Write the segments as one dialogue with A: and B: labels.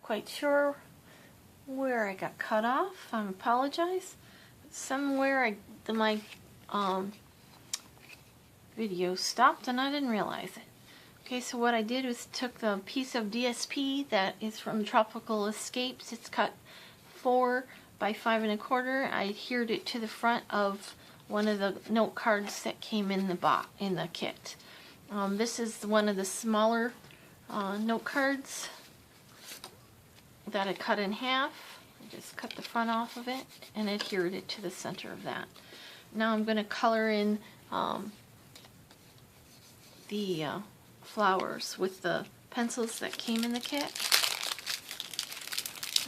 A: quite sure where I got cut off. I apologize. Somewhere my video stopped and I didn't realize it. Okay, so what I did was took the piece of DSP that is from Tropical Escapes. It's cut 4 by 5 1/4. I adhered it to the front of one of the note cards that came in the kit. This is one of the smaller note cards that I cut in half. I just cut the front off of it and adhered it to the center of that. Now I'm going to color in the flowers with the pencils that came in the kit.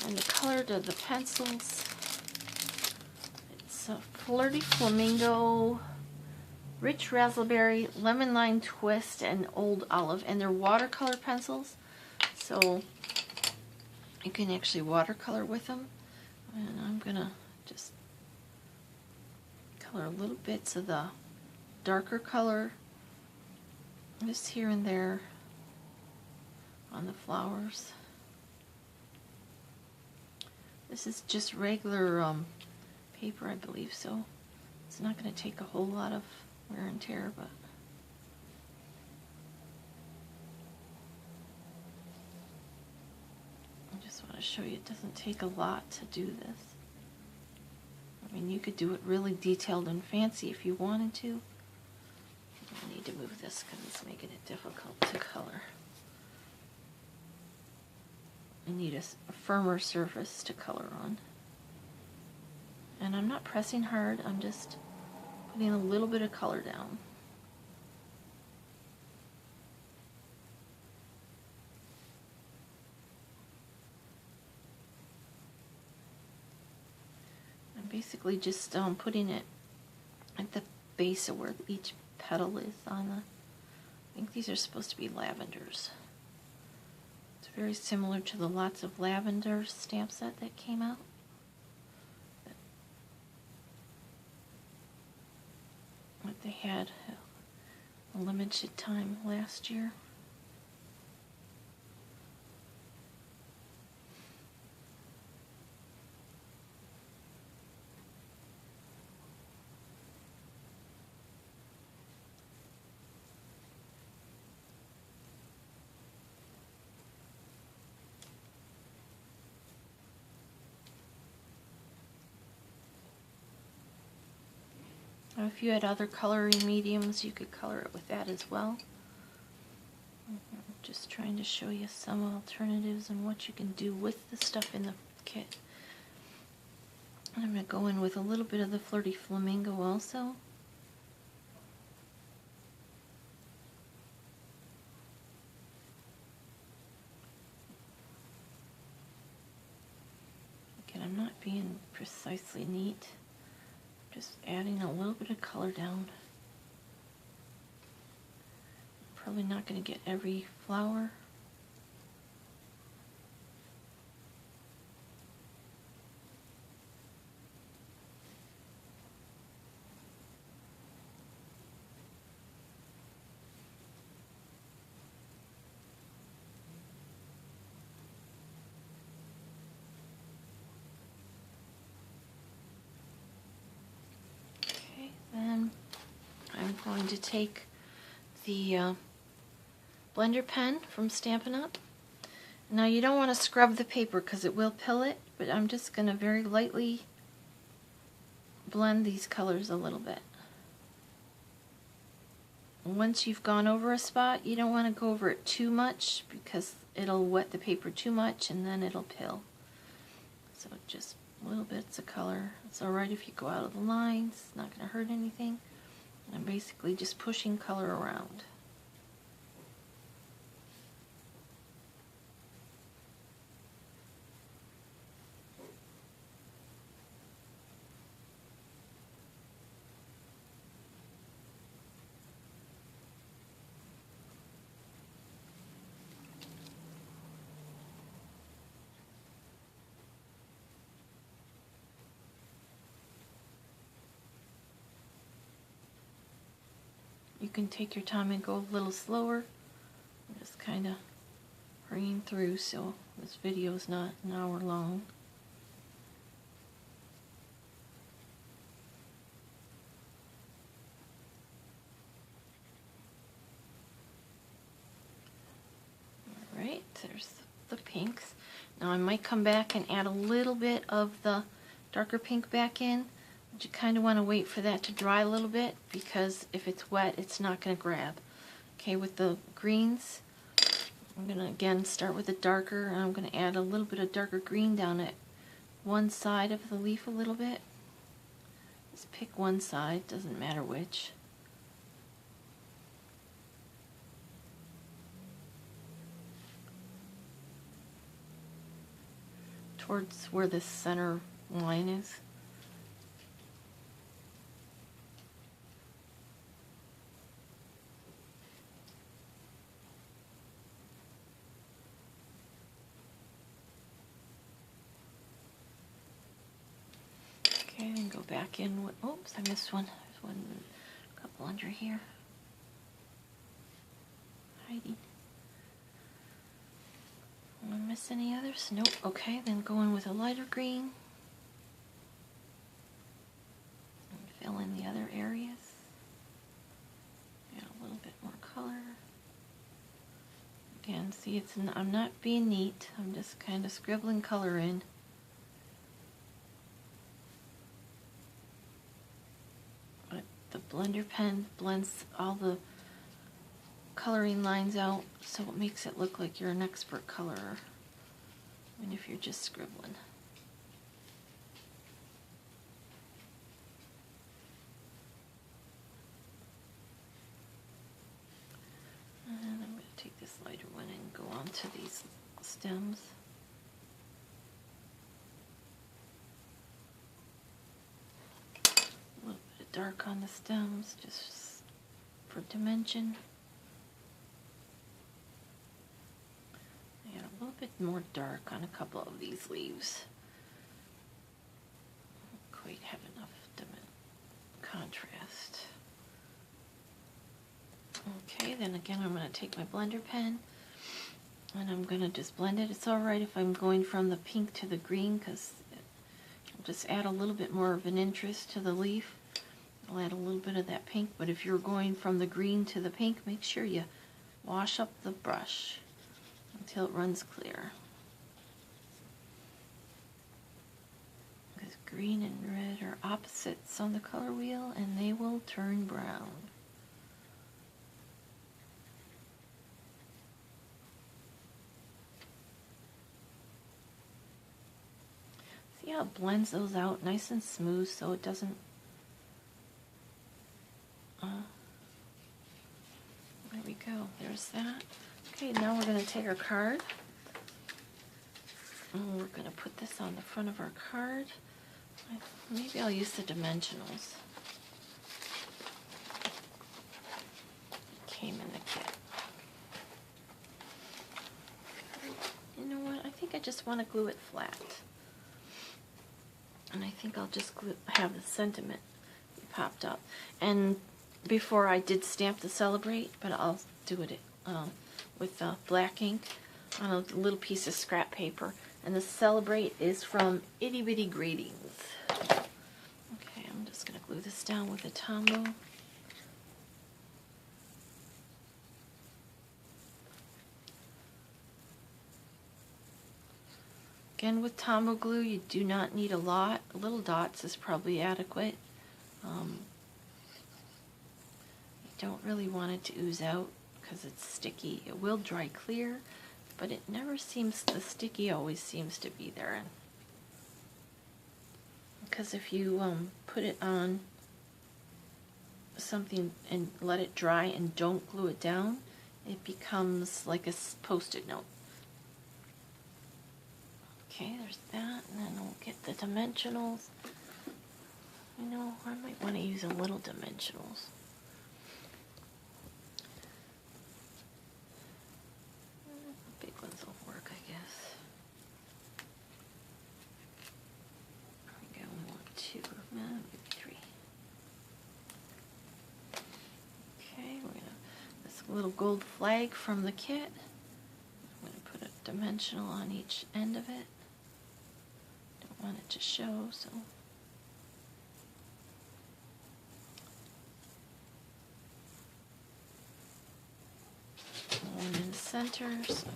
A: And the color of the pencils, it's a Flirty Flamingo, Rich Raspberry, Lemon Lime Twist, and Old Olive. And they're watercolor pencils, so you can actually watercolor with them. And I'm going to just color little bits of the darker color just here and there on the flowers. This is just regular paper, I believe, so it's not going to take a whole lot of wear and tear, but I just want to show you it doesn't take a lot to do this. I mean, you could do it really detailed and fancy if you wanted to. I need to move this because it's making it difficult to color. I need a firmer surface to color on. And I'm not pressing hard, I'm just putting a little bit of color down. I'm basically just putting it at the base of where each petal is on the, I think these are supposed to be lavenders. It's very similar to the Lots of Lavender stamp set that came out. What they had a limited time last year. If you had other coloring mediums, you could color it with that as well. Just trying to show you some alternatives and what you can do with the stuff in the kit. I'm going to go in with a little bit of the Flirty Flamingo also. Again, I'm not being precisely neat. Just adding a little bit of color down. Probably not going to get every flower. Then I'm going to take the blender pen from Stampin' Up. Now you don't want to scrub the paper because it will pill it, but I'm just going to very lightly blend these colors a little bit. Once you've gone over a spot, you don't want to go over it too much because it'll wet the paper too much and then it'll pill. So just little bits of color. It's alright if you go out of the lines, it's not going to hurt anything. I'm basically just pushing color around. You can take your time and go a little slower. Just kind of hurrying through so this video is not an hour long. Alright, there's the pinks. Now I might come back and add a little bit of the darker pink back in, but you kind of want to wait for that to dry a little bit, because if it's wet it's not going to grab. Okay, with the greens, I'm going to again start with the darker, and I'm going to add a little bit of darker green down at one side of the leaf a little bit. Just pick one side, doesn't matter which. Towards where the center line is. Okay, then go back in with, oops, I missed one. There's one, a couple under here. Hiding. Did I miss any others? Nope. Okay, then go in with a lighter green. And fill in the other areas. Add a little bit more color. Again, see, I'm not being neat. I'm just kind of scribbling color in. The blender pen blends all the coloring lines out, so it makes it look like you're an expert colorer, even if you're just scribbling. And I'm going to take this lighter one and go on to these stems. Dark on the stems, just for dimension. And a little bit more dark on a couple of these leaves. Don't quite have enough contrast. Okay, then again I'm going to take my blender pen and I'm going to just blend it. It's alright if I'm going from the pink to the green, because I'll just add a little bit more of an interest to the leaf. I'll add a little bit of that pink, but if you're going from the green to the pink, make sure you wash up the brush until it runs clear. Because green and red are opposites on the color wheel, and they will turn brown. See how it blends those out nice and smooth so it doesn't there we go, there's that. Okay, now we're going to take our card and we're going to put this on the front of our card. Maybe I'll use the dimensionals. It came in the kit. You know what, I think I just want to glue it flat. And I think I'll just have the sentiment popped up. And before I did stamp the Celebrate, but I'll do it with black ink on a little piece of scrap paper. And the Celebrate is from Itty Bitty Greetings. Okay, I'm just going to glue this down with a Tombow. Again, with Tombow glue, you do not need a lot. Little dots is probably adequate. You don't really want it to ooze out because it's sticky. It will dry clear, but it never seems, the sticky always seems to be there. Because if you put it on something and let it dry and don't glue it down, it becomes like a post-it note. Okay, there's that, and then we'll get the dimensionals. You know, I might want to use a little dimensionals. The big ones will work, I guess. There we go, we want 2, maybe 3. Okay, we're gonna, this little gold flag from the kit, I'm gonna put it dimensional on each end of it. Don't want it to show, so. One in the center. So.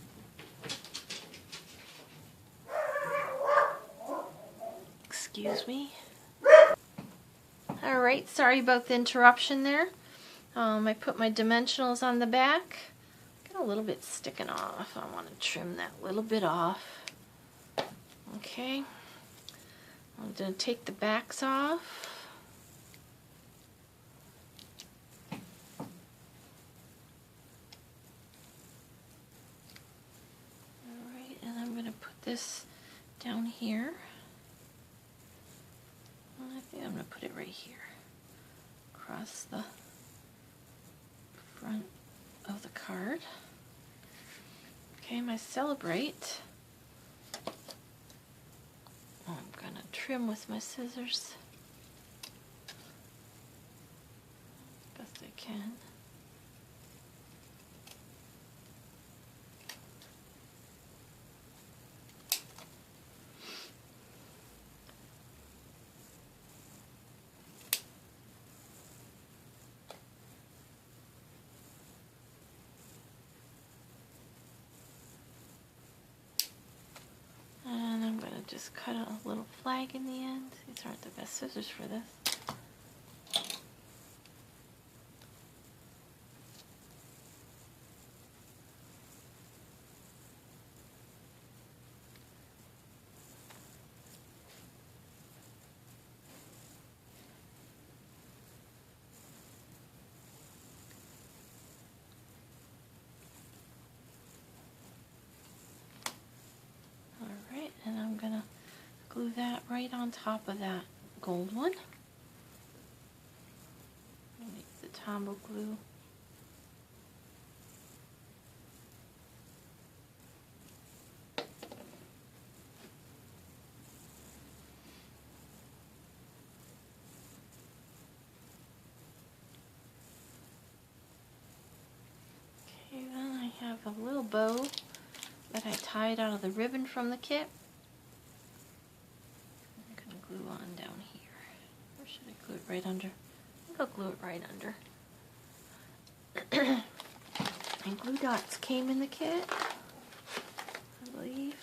A: Excuse me. Alright, sorry about the interruption there. I put my dimensionals on the back. Got a little bit sticking off. I want to trim that little bit off. Okay. I'm going to take the backs off. Alright, and I'm going to put this down here. I think I'm going to put it right here. Across the front of the card. Okay, my celebrate. I'm going to trim with my scissors best I can. Just cut a little flag in the end. These aren't the best scissors for this. And I'm going to glue that right on top of that gold one. Make the Tombow glue. Okay, then I have a little bow that I tied out of the ribbon from the kit. Glue on down here. Or should I glue it right under? I think I'll glue it right under. And glue dots came in the kit, I believe.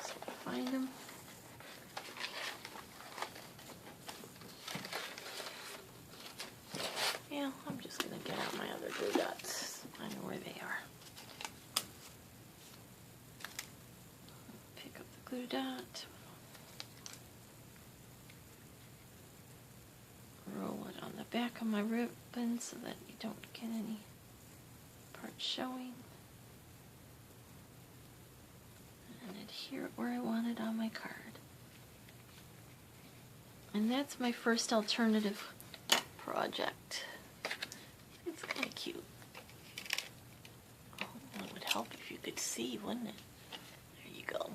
A: So find them. Yeah, I'm just going to get out my other glue dots. I know where they are. Pick up the glue dot. Roll it on the back of my ribbon so that you don't get any parts showing. And adhere it where I want it on my card. And that's my first alternative project. It's kind of cute. Oh, it would help if you could see, wouldn't it? There you go.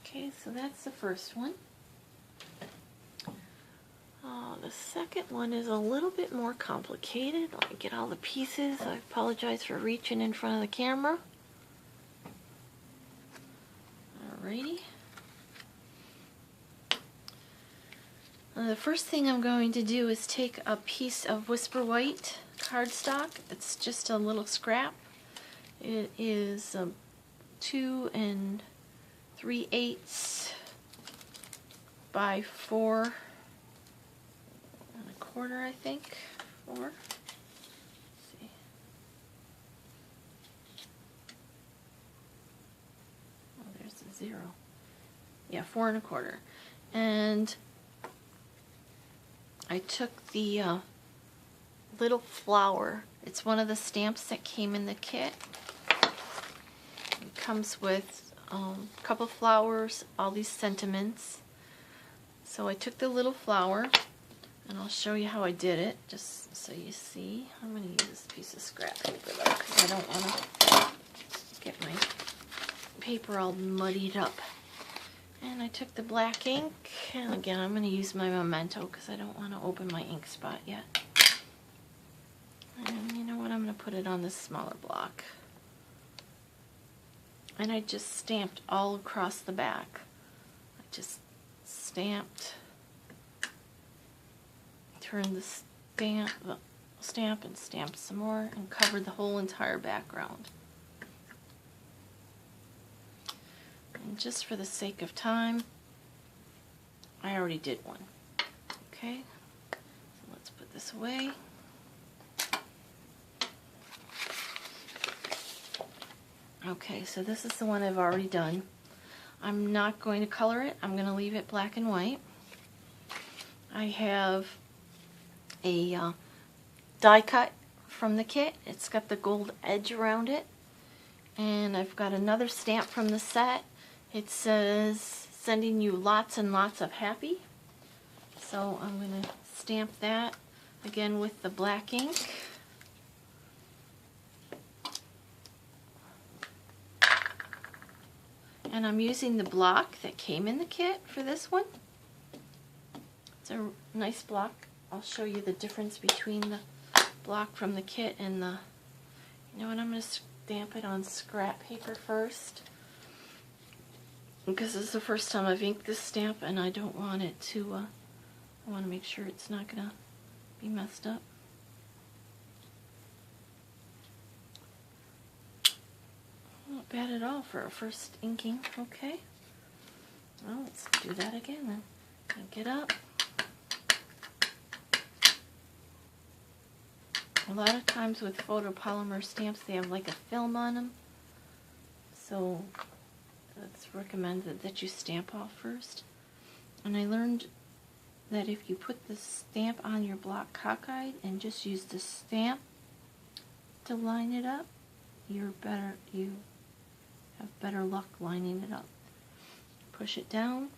A: Okay, so that's the first one. The second one is a little bit more complicated. Let me get all the pieces. I apologize for reaching in front of the camera. Alrighty. The first thing I'm going to do is take a piece of Whisper White cardstock. It's just a little scrap. It is 2 3/8 by 4 1/4, I think. 4. Let's see. Oh, there's a 0. Yeah, 4 1/4. And I took the little flower. It's one of the stamps that came in the kit. It comes with a couple flowers, all these sentiments. So I took the little flower. And I'll show you how I did it, just so you see. I'm going to use this piece of scrap paper though, because I don't want to get my paper all muddied up. And I took the black ink, and again I'm going to use my Memento because I don't want to open my ink spot yet. And you know what, I'm going to put it on this smaller block. And I just stamped all across the back. I just stamped, turned the stamp and stamped some more, and covered the whole entire background. And just for the sake of time, I already did one. Okay, so let's put this away. Okay, so this is the one I've already done. I'm not going to color it. I'm going to leave it black and white. I have a die cut from the kit. It's got the gold edge around it. And I've got another stamp from the set. It says, sending you lots and lots of happy. So I'm going to stamp that again with the black ink. And I'm using the block that came in the kit for this one. It's a nice block. I'll show you the difference between the block from the kit and the... You know what, I'm going to stamp it on scrap paper first. Because this is the first time I've inked this stamp, and I don't want it to... I want to make sure it's not going to be messed up. Not bad at all for a first inking. Okay. Well, let's do that again then. Ink it up. A lot of times with photopolymer stamps, they have like a film on them. So it's recommended that you stamp off first. And I learned that if you put the stamp on your block cockeyed and just use the stamp to line it up, you have better luck lining it up. Push it down,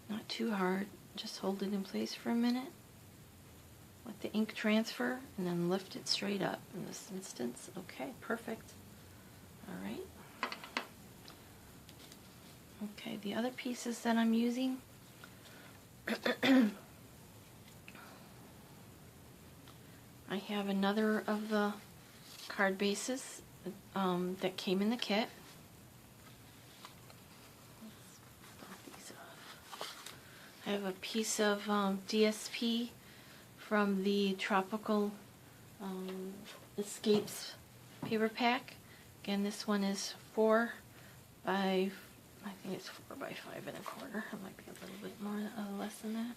A: not too hard, just hold it in place for a minute. Let the ink transfer and then lift it straight up in this instance. Okay, perfect. Alright. Okay, the other pieces that I'm using I have another of the card bases that came in the kit. I have a piece of DSP from the Tropical Escapes paper pack. Again, this one is 4 by, I think it's 4 by 5 1/4. It might be a little bit more, less than that.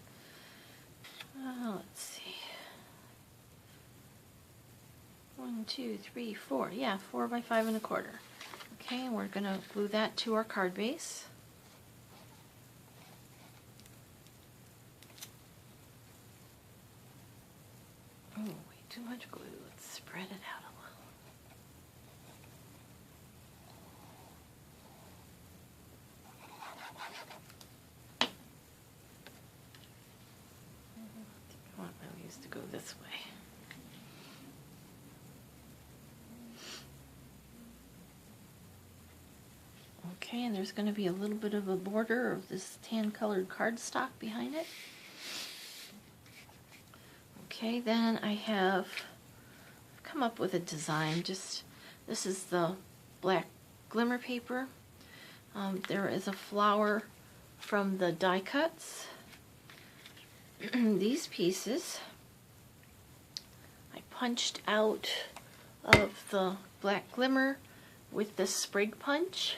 A: Let's see. 1, 2, 3, 4. Yeah, 4 by 5 1/4. Okay, and we're going to glue that to our card base. Oh, way too much glue. Let's spread it out a little. I want my leaves to go this way. Okay, and there's going to be a little bit of a border of this tan colored cardstock behind it. Okay, then I've come up with a design. This is the black glimmer paper. There is a flower from the die cuts. These pieces I punched out of the black glimmer with the sprig punch.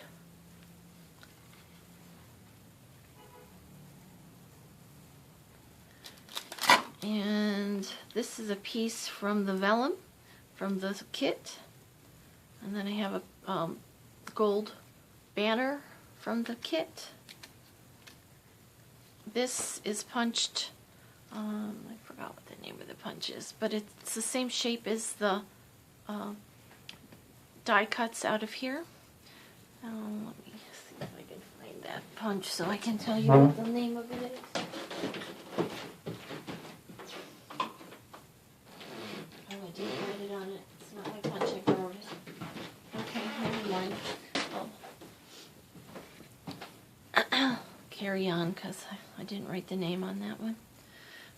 A: And this is a piece from the vellum from the kit. And then I have a gold banner from the kit. This is punched, I forgot what the name of the punch is, but it's the same shape as the die cuts out of here. Let me see if I can find that punch so I can tell you what the name of it is. Carry on, because I didn't write the name on that one.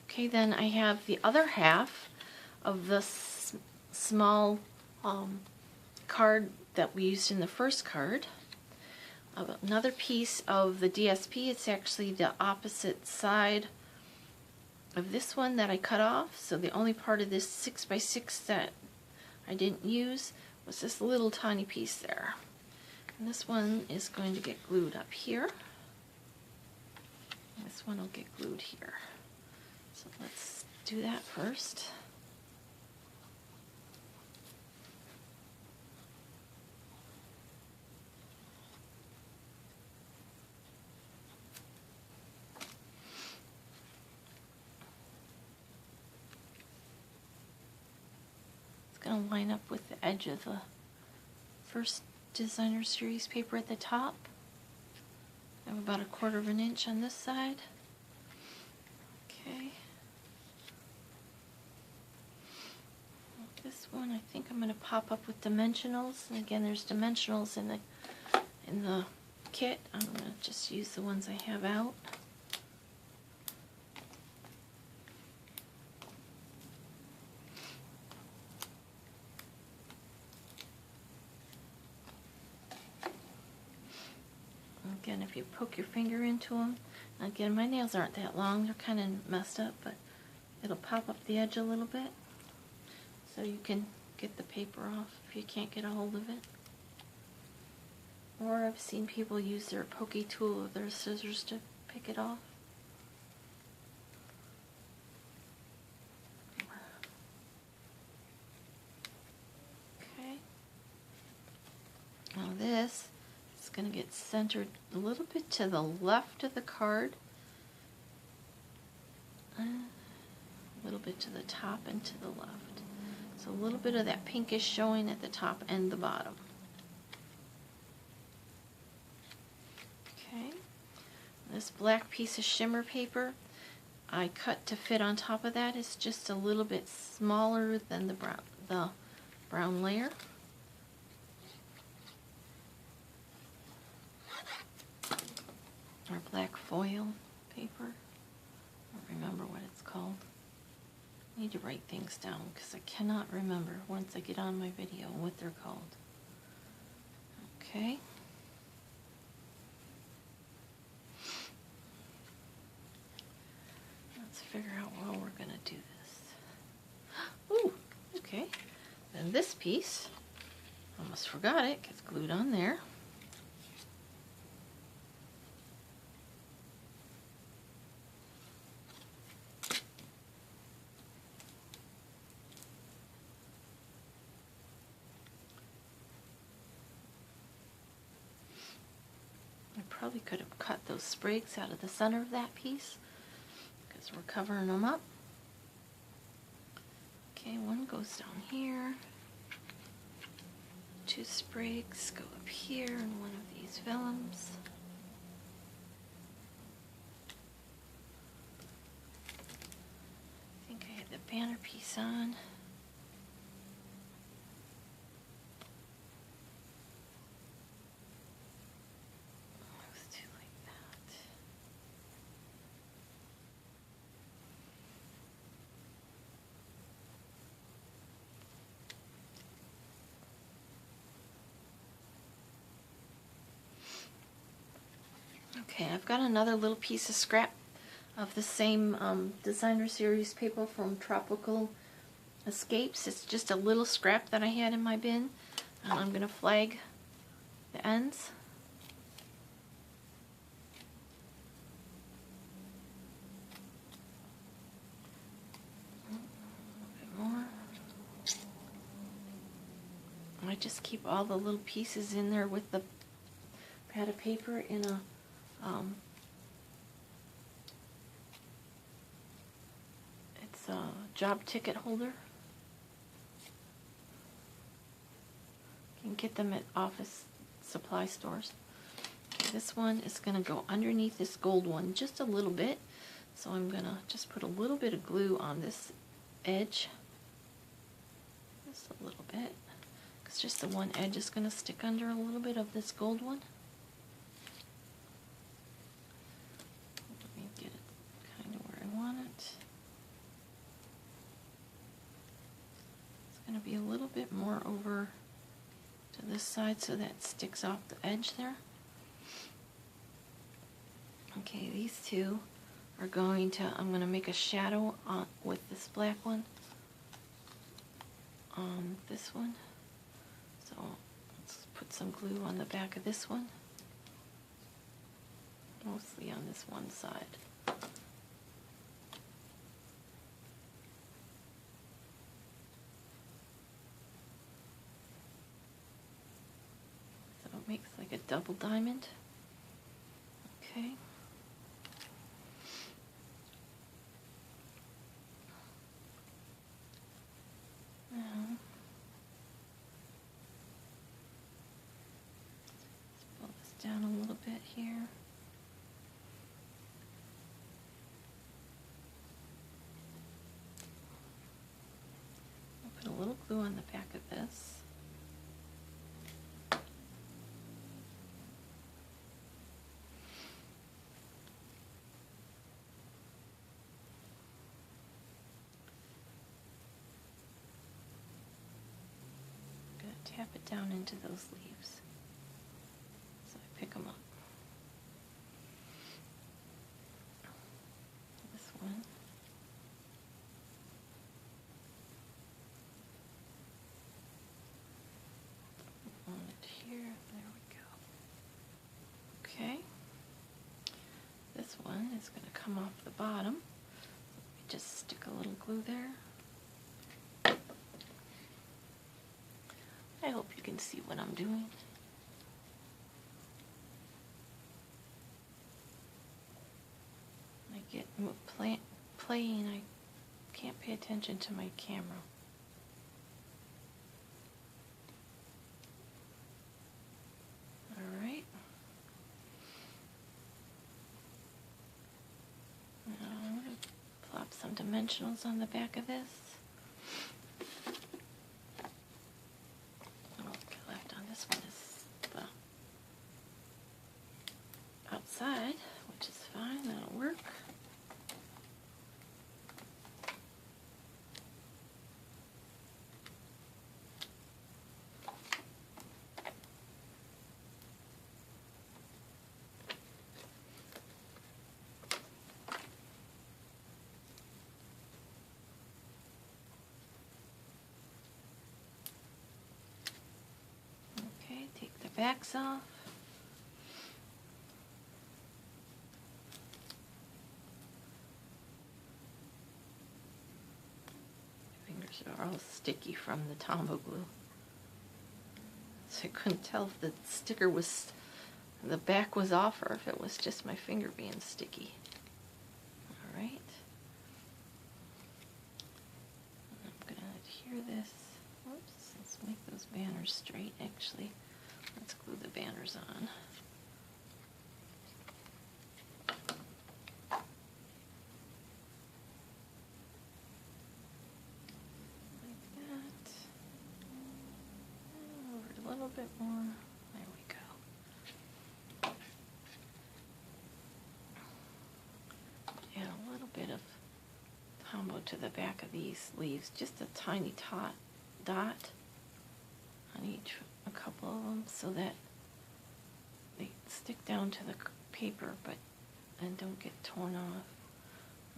A: Okay, then I have the other half of the small card that we used in the first card. Another piece of the DSP. It's actually the opposite side of this one that I cut off. So the only part of this 6x6 that I didn't use was this little tiny piece there. And this one is going to get glued up here. This one will get glued here. So let's do that first. Going to line up with the edge of the first designer series paper at the top. I have about 1/4 inch on this side. Okay. This one I think I'm going to pop up with dimensionals. And again, there's dimensionals in the kit. I'm going to just use the ones I have out. Again, if you poke your finger into them, again, my nails aren't that long, they're kind of messed up, but it'll pop up the edge a little bit so you can get the paper off if you can't get a hold of it. Or I've seen people use their pokey tool or their scissors to pick it off. Okay. Now this is going to get centered a little bit to the left of the card, a little bit to the top and to the left. So a little bit of that pinkish showing at the top and the bottom. Okay, this black piece of shimmer paper I cut to fit on top of that. It's just a little bit smaller than the brown layer. Our black foil paper. I don't remember what it's called. I need to write things down because I cannot remember once I get on my video what they're called. Okay. Let's figure out how we're going to do this. Ooh, okay. Then this piece, almost forgot it, gets glued on there. Probably could have cut those sprigs out of the center of that piece because we're covering them up. Okay, one goes down here. 2 sprigs go up here in one of these vellums. I think I had the banner piece on. Okay, I've got another little piece of scrap of the same designer series paper from Tropical Escapes. It's just a little scrap that I had in my bin. I'm going to flag the ends. A bit more. I just keep all the little pieces in there with the pad of paper in a it's a job ticket holder. You can get them at office supply stores. Okay, this one is going to go underneath this gold one just a little bit. So I'm going to just put a little bit of glue on this edge. Just a little bit. Because just the one edge is going to stick under a little bit of this gold one. Be a little bit more over to this side so that sticks off the edge there. Okay, these two are going to, I'm going to make a shadow on with this black one on this one. So let's put some glue on the back of this one, mostly on this one side. So it makes like a double diamond. Okay. Down a little bit here. I'll put a little glue on the back of this. I'm going to tap it down into those leaves. Pick them up. This one. On it here. There we go. Okay. This one is going to come off the bottom. Let me just stick a little glue there. I hope you can see what I'm doing. Get playing, I can't pay attention to my camera. Alright. Now I'm going to plop some dimensionals on the back of this. What's left on this one is the outside, which is fine, that'll work. Take the backs off. My fingers are all sticky from the Tombow glue. So I couldn't tell if the sticker was, the back was off or if it was just my finger being sticky. Alright. I'm going to adhere this. Whoops, let's make those banners straight actually. Let's glue the banners on. Like that. And over a little bit more. There we go. And a little bit of Tombow to the back of these leaves. Just a tiny dot on each, a couple of them, so that they stick down to the paper and don't get torn off.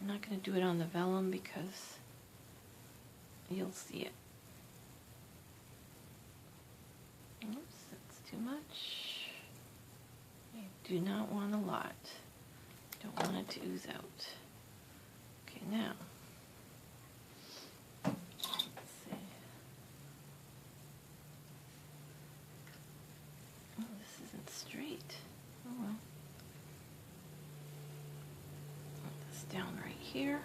A: I'm not going to do it on the vellum because you'll see it. Oops, that's too much. I do not want a lot. Don't want it to ooze out. Okay, now straight. Oh well. Put this down right here.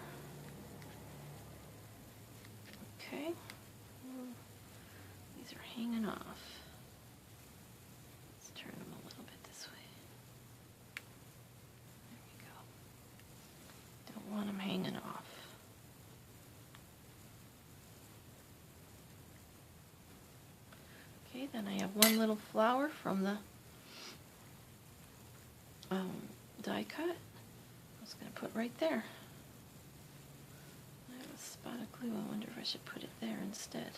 A: Okay. These are hanging off. Let's turn them a little bit this way. There we go. Don't want them hanging off. Okay, then I have one little flower from the die cut. I was going to put right there. I have a spot of glue. I wonder if I should put it there instead.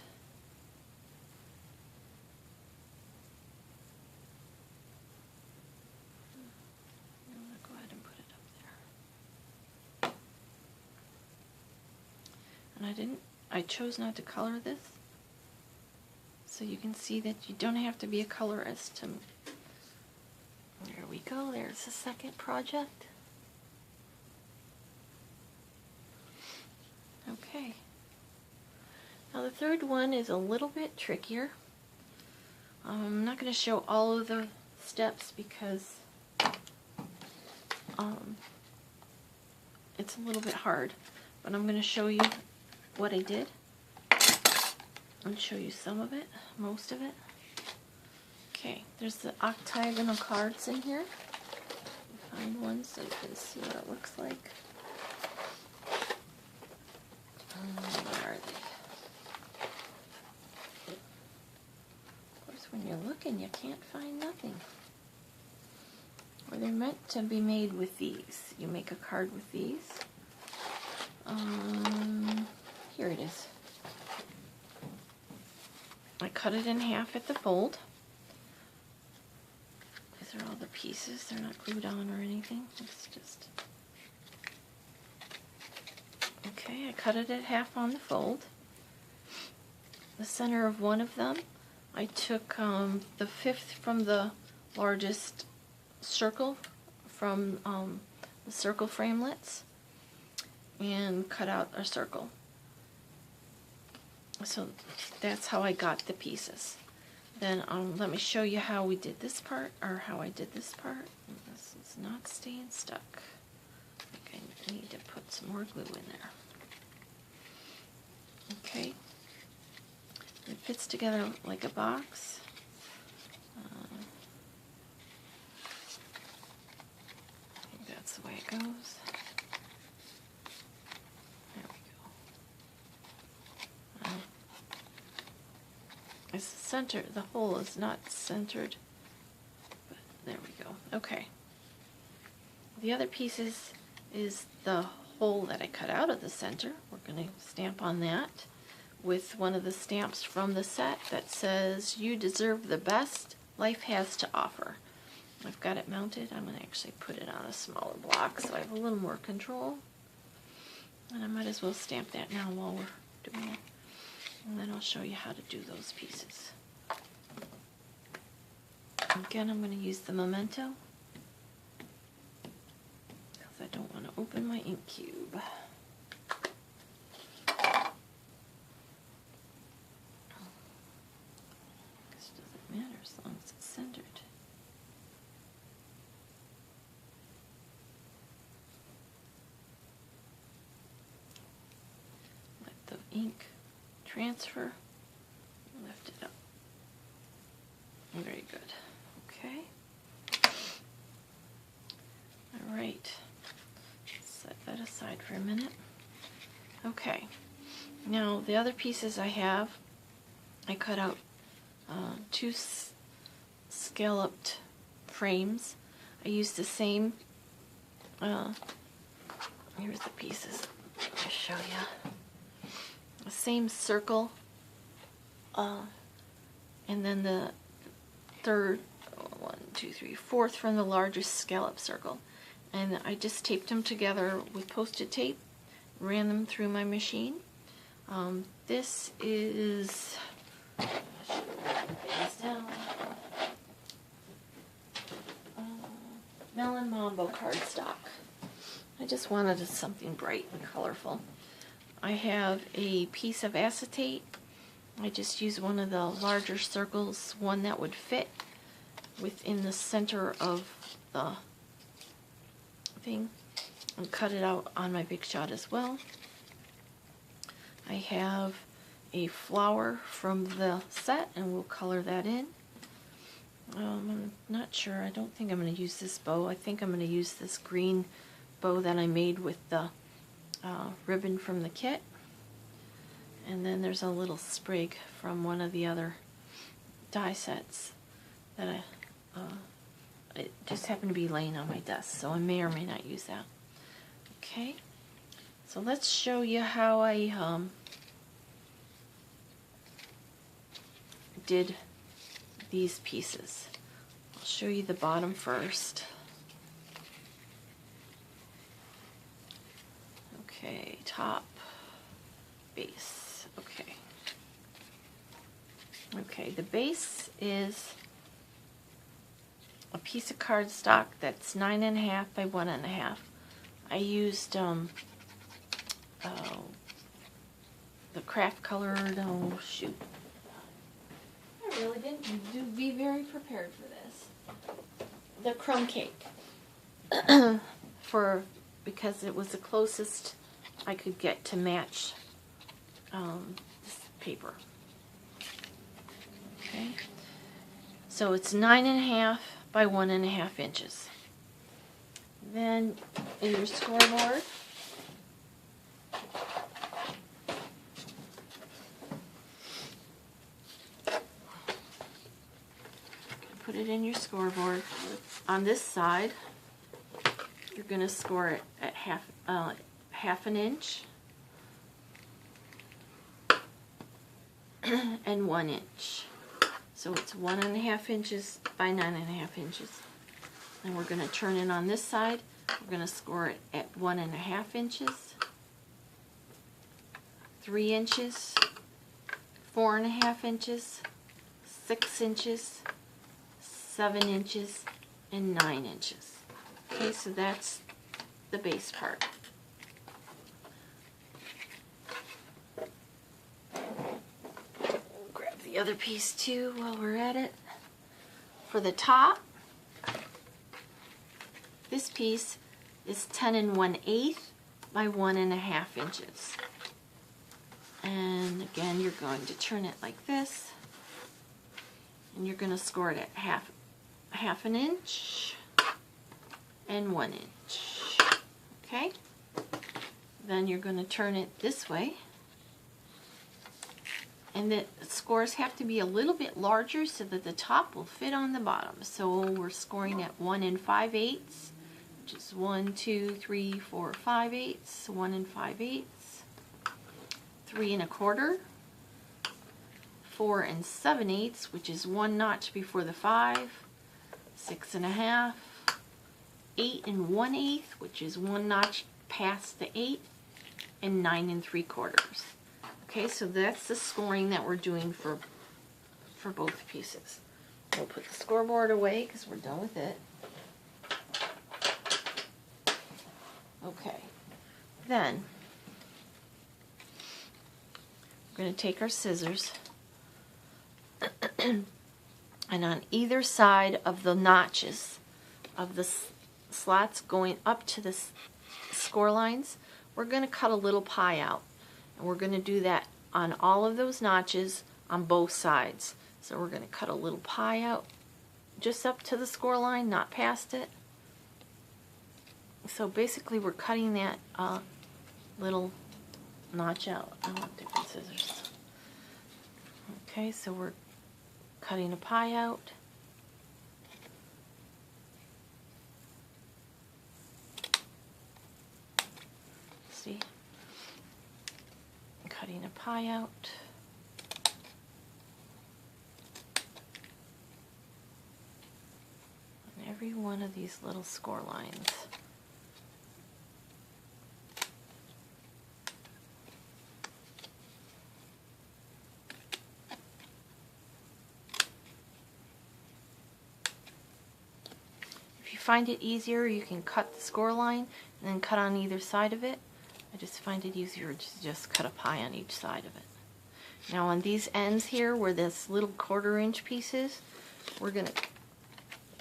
A: and I chose not to color this, so you can see that you don't have to be a colorist to. There we go, there's the second project. Okay. Now the third one is a little bit trickier. I'm not going to show all of the steps because it's a little bit hard, but I'm going to show you what I did and show you some of it, most of it. Okay, there's the octagonal cards in here. Find one so you can see what it looks like. Where are they? Of course, when you're looking, you can't find nothing. Or they're meant to be made with these. You make a card with these. Here it is. I cut it in half at the fold. These are all the pieces. They're not glued on or anything. It's just... Okay, I cut it at half on the fold. The center of one of them, I took the fifth from the largest circle from the circle framelits and cut out a circle. So that's how I got the pieces. Then let me show you how we did this part, or how I did this part. This is not staying stuck. I think I need to put some more glue in there. Okay. It fits together like a box. I think that's the way it goes. There we go. It's centered. The hole is not centered, but there we go. Okay. The other pieces is the hole that I cut out of the center. We're going to stamp on that with one of the stamps from the set that says, "You deserve the best life has to offer." I've got it mounted. I'm going to actually put it on a smaller block so I have a little more control. And I might as well stamp that now while we're doing it. And then I'll show you how to do those pieces. Again, I'm going to use the memento because I don't want to open my ink cube. This doesn't matter as long as it's centered. Let the ink transfer, lift it up. Very good. Okay. All right. Set that aside for a minute. Okay. Now the other pieces I have, I cut out two scalloped frames. I used the same. Here's the pieces. I'll show you. The same circle, and then the third, fourth from the largest scallop circle. And I just taped them together with Post-it tape, ran them through my machine. This is, Melon Mambo cardstock. I just wanted something bright and colorful. I have a piece of acetate. I just used one of the larger circles, one that would fit within the center of the thing, and cut it out on my Big Shot as well. I have a flower from the set, and we'll color that in. I'm not sure. I don't think I'm going to use this bow. I think I'm going to use this green bow that I made with the ribbon from the kit. And then there's a little sprig from one of the other die sets that it just happened to be laying on my desk, so I may or may not use that. Okay, so let's show you how I did these pieces. I'll show you the bottom first. Okay, top, base. Okay. Okay, the base is a piece of cardstock that's 9.5 by 1.5. I used the craft colored, oh shoot. I really didn't be very prepared for this. The crumb cake. Because it was the closest I could get to match this paper. Okay. So it's 9.5 by 1.5 inches. Then in your scoreboard, put it in your scoreboard. On this side, you're going to score it at half an inch and 1 inch. So it's 1.5 inches by 9.5 inches. And we're going to turn it on this side. We're going to score it at 1.5 inches, 3 inches, 4.5 inches, 6 inches, 7 inches, and 9 inches. Okay, so that's the base part. Grab the other piece too while we're at it. For the top, this piece is 10 1/8 by 1.5 inches. And again, you're going to turn it like this, and you're going to score it at half an inch and 1 inch. Okay? Then you're going to turn it this way. And the scores have to be a little bit larger so that the top will fit on the bottom. So we're scoring at 1 5/8, which is 1, 2, 3, 4, 5/8, 1 5/8, 3 1/4, 4 7/8, which is 1 notch before the 5, 6 1/2, 8 1/8, which is 1 notch past the 8, and 9 3/4. Okay, so that's the scoring that we're doing for both pieces. We'll put the scoreboard away because we're done with it. Okay, then we're going to take our scissors and on either side of the notches of the slots going up to the score lines, we're going to cut a little pie out. And we're going to do that on all of those notches on both sides. So we're going to cut a little pie out just up to the score line, not past it. So basically we're cutting that little notch out. I want different scissors. Okay, so we're cutting a pie out. See? Cutting a pie out. On every one of these little score lines. If you find it easier, you can cut the score line and then cut on either side of it. I just find it easier to just cut a pie on each side of it. Now on these ends here, where this little 1/4 inch piece is, we're going to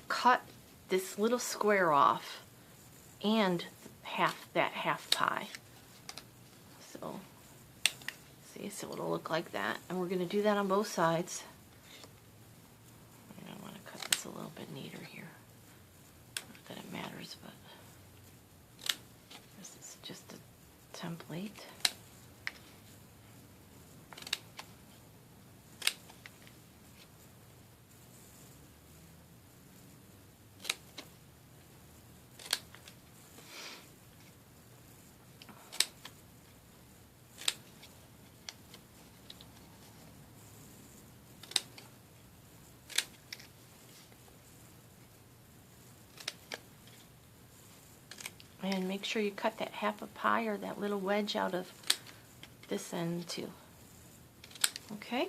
A: cut this little square off and that half pie. So, see, so it'll look like that. And we're going to do that on both sides. I want to cut this a little bit neater here. Not that it matters, but this is just a template. And make sure you cut that half a pie or that little wedge out of this end too. Okay,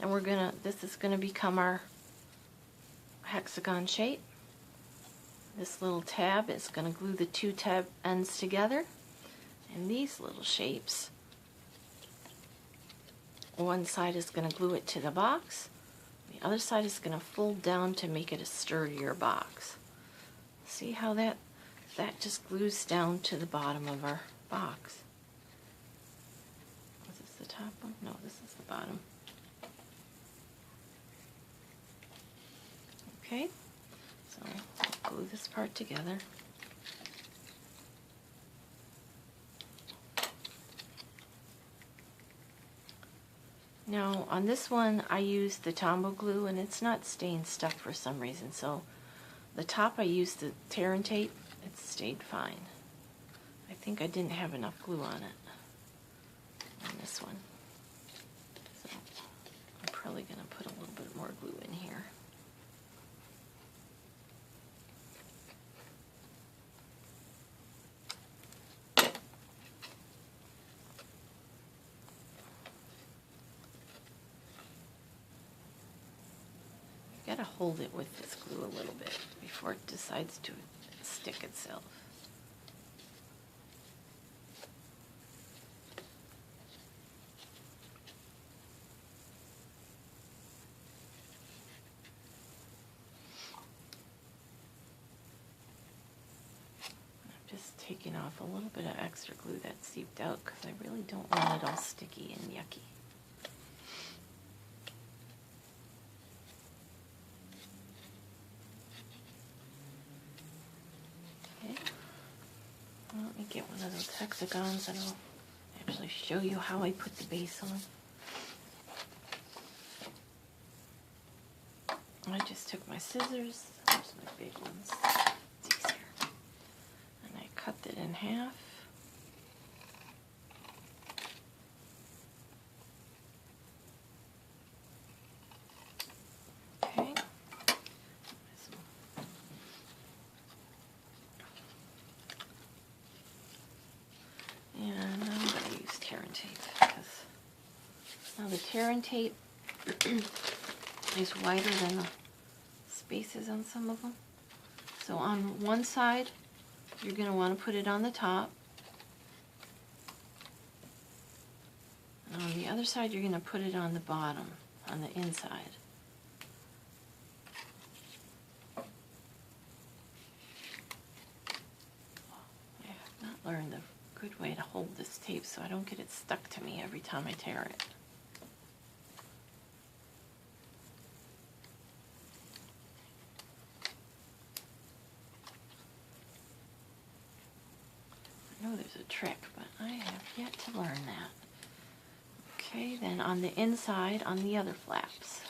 A: and this is gonna become our hexagon shape. This little tab is gonna glue the two tab ends together, and these little shapes, one side is gonna glue it to the box, the other side is gonna fold down to make it a sturdier box. See how that just glues down to the bottom of our box. Is this the top one? No, this is the bottom. Okay, so I'll glue this part together. Now on this one I used the Tombow glue and it's not staying stuck for some reason, so the top I used the tear and tape. It stayed fine. I think I didn't have enough glue on it on this one, so I'm probably going to put a little bit more glue in here. Got to hold it with this glue a little bit before it decides to stick itself. I'm just taking off a little bit of extra glue that seeped out because I really don't want it all sticky and yucky. Let me get one of those hexagons and I'll actually show you how I put the base on. I just took my scissors, there's my big ones, it's easier, and I cut it in half. Okay. And I'm going to use tear and tape because now the tear and tape is wider than the spaces on some of them. So on one side, you're going to want to put it on the top. And on the other side, you're going to put it on the bottom, on the inside. I have not learned the good way to hold this tape so I don't get it stuck to me every time I tear it. I know there's a trick, but I have yet to learn that. Okay, then on the inside, on the other flaps.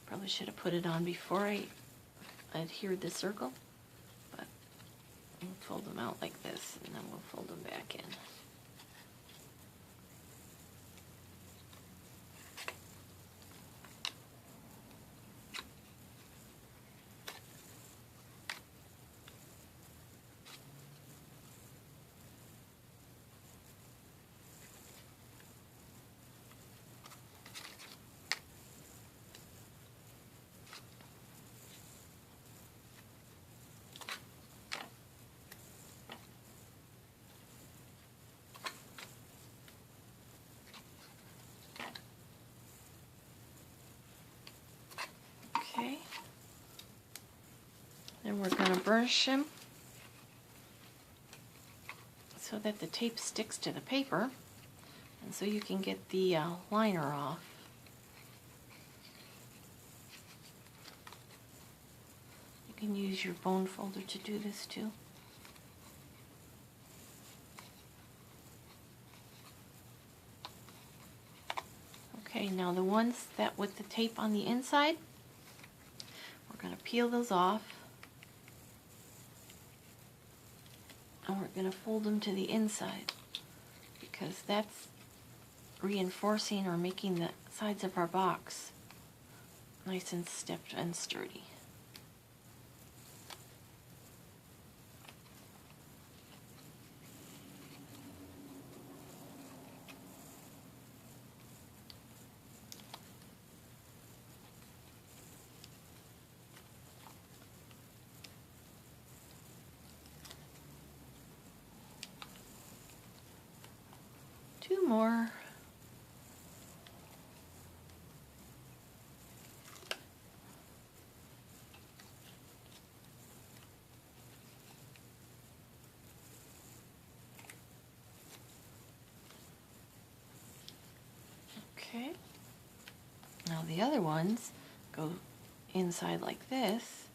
A: Probably should have put it on before I adhered the circle, but we'll fold them out like this and then we'll fold them back in. Okay, then we're going to burnish them so that the tape sticks to the paper and so you can get the liner off. You can use your bone folder to do this too. Okay, now the ones that with the tape on the inside, we're going to peel those off and we're going to fold them to the inside because that's reinforcing or making the sides of our box nice and stiff and sturdy. 2 more. Okay. Now the other ones go inside like this,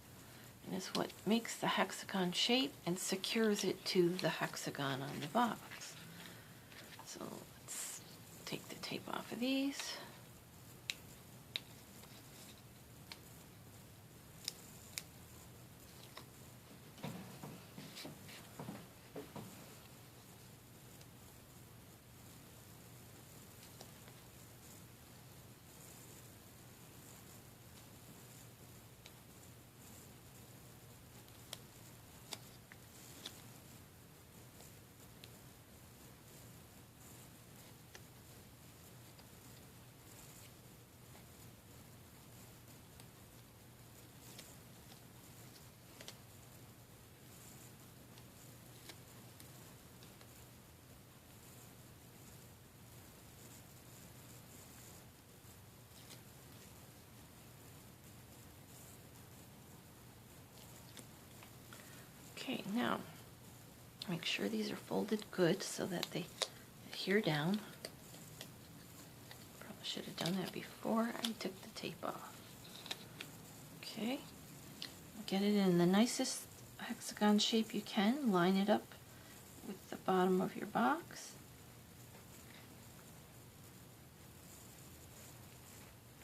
A: and it's what makes the hexagon shape and secures it to the hexagon on the box. So let's take the tape off of these. Okay, now make sure these are folded good so that they adhere down. Probably should have done that before I took the tape off. Okay, get it in the nicest hexagon shape you can. Line it up with the bottom of your box.